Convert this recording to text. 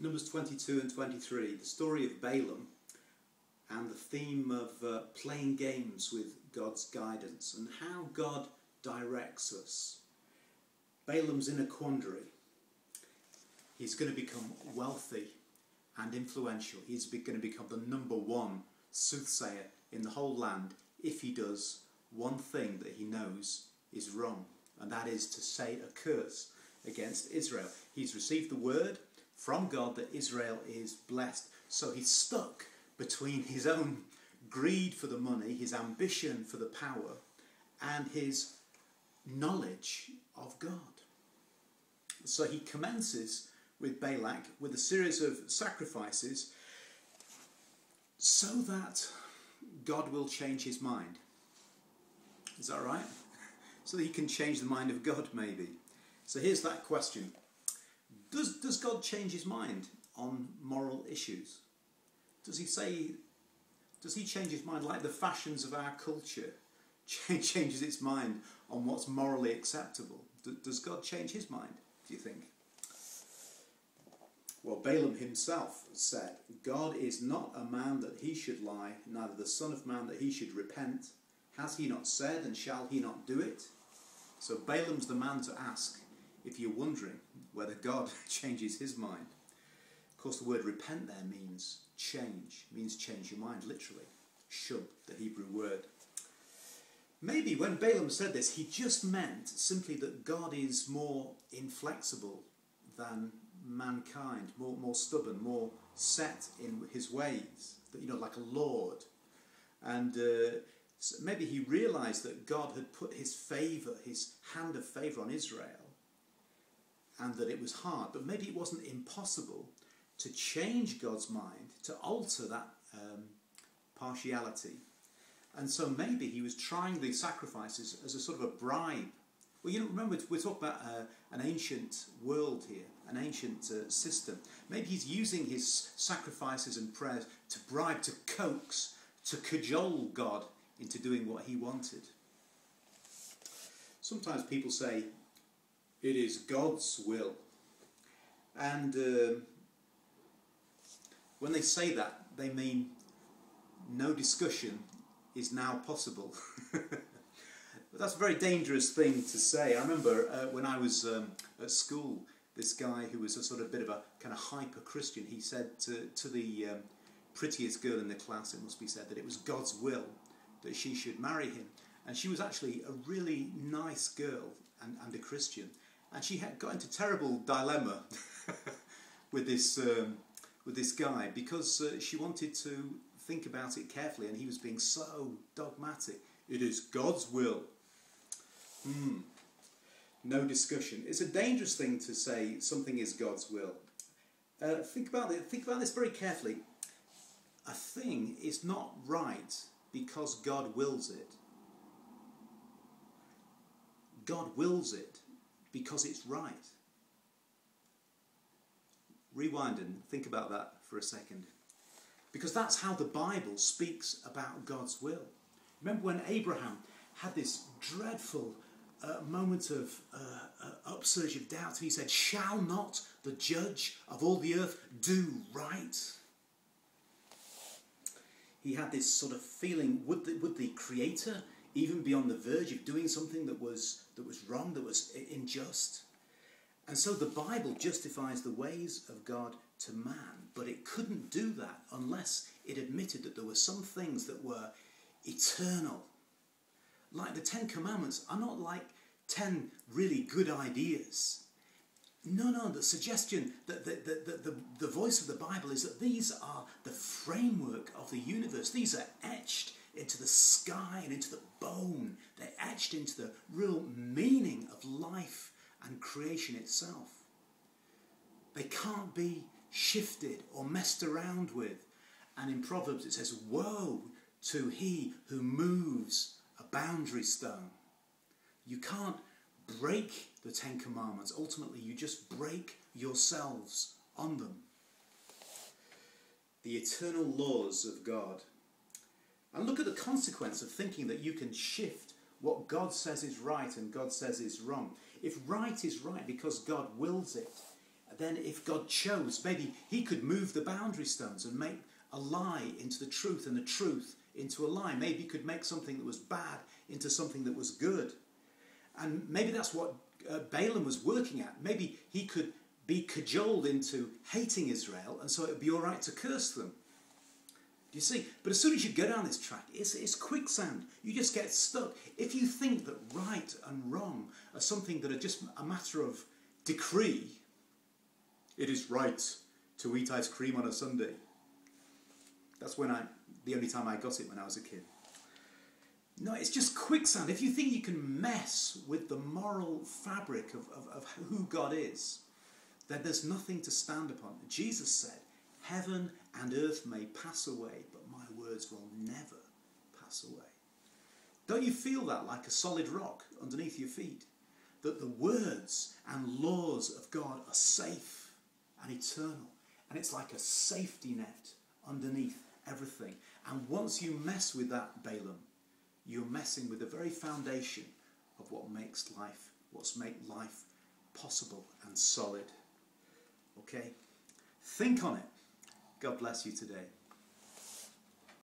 Numbers 22 and 23, the story of Balaam and the theme of playing games with God's guidance and how God directs us. Balaam's in a quandary. He's going to become wealthy and influential. He's going to become the #1 soothsayer in the whole land if he does one thing that he knows is wrong, and that is to say a curse against Israel. He's received the word from God that Israel is blessed, so he's stuck between his own greed for the money, his ambition for the power, and his knowledge of God. So he commences with Balak with a series of sacrifices so that God will change his mind. Is that right? So that he can change the mind of God, maybe. So here's that question. Does God change his mind on moral issues? Does he change his mind like the fashions of our culture changes its mind on what's morally acceptable? Does God change his mind, do you think? Well, Balaam himself said, God is not a man that he should lie, neither the son of man that he should repent. Has he not said, and shall he not do it? So Balaam's the man to ask if you're wondering whether God changes his mind. Of course, the word repent there means change. It means change your mind, literally. Shub, the Hebrew word. Maybe when Balaam said this, he just meant simply that God is more inflexible than mankind, more stubborn, more set in his ways, that, like a lord. And so maybe he realised that God had put his favour, his hand of favour on Israel, and that it was hard, but maybe it wasn't impossible to change God's mind, to alter that partiality. And so maybe he was trying these sacrifices as a sort of a bribe. Well, remember, we're talking about an ancient world here, an ancient system. Maybe he's using his sacrifices and prayers to bribe, to coax, to cajole God into doing what he wanted. Sometimes people say, it is God's will. And when they say that, they mean no discussion is now possible. But that's a very dangerous thing to say. I remember when I was at school, this guy who was a sort of bit of a kind of hyper-Christian, he said to the prettiest girl in the class, it must be said, that it was God's will that she should marry him. And she was actually a really nice girl and a Christian. And she had got into terrible dilemma with this guy because she wanted to think about it carefully, and he was being so dogmatic. It is God's will. No discussion. It's a dangerous thing to say something is God's will. Think about it. Think about this very carefully. A thing is not right because God wills it. God wills it because it's right. Rewind and think about that for a second. Because that's how the Bible speaks about God's will. Remember when Abraham had this dreadful moment of upsurge of doubt, and he said, shall not the judge of all the earth do right? He had this sort of feeling, would the Creator even be on the verge of doing something that was wrong, that was unjust? And so the Bible justifies the ways of God to man, but it couldn't do that unless it admitted that there were some things that were eternal. Like the 10 Commandments are not like 10 really good ideas. No, the suggestion that the voice of the Bible is that these are the framework of the universe. These are etched into the sky and into the bone. They're etched into the real meaning of life and creation itself. They can't be shifted or messed around with. And in Proverbs it says, woe to he who moves a boundary stone. You can't break the 10 Commandments. Ultimately, you just break yourselves on them. The eternal laws of God. And look at the consequence of thinking that you can shift what God says is right and God says is wrong. If right is right because God wills it, then if God chose, maybe he could move the boundary stones and make a lie into the truth and the truth into a lie. Maybe he could make something that was bad into something that was good. And maybe that's what Balaam was working at. Maybe he could be cajoled into hating Israel, and so it would be all right to curse them. Do you see? But as soon as you go down this track, it's quicksand. You just get stuck. If you think that right and wrong are something that are just a matter of decree, it is right to eat ice cream on a Sunday. That's the only time I got it when I was a kid. No, it's just quicksand. If you think you can mess with the moral fabric of who God is, then there's nothing to stand upon. Jesus said, heaven and earth may pass away, but my words will never pass away. Don't you feel that like a solid rock underneath your feet? That the words and laws of God are safe and eternal. And it's like a safety net underneath everything. And once you mess with that, Balaam, you're messing with the very foundation of what's made life possible and solid. Okay? Think on it. God bless you today.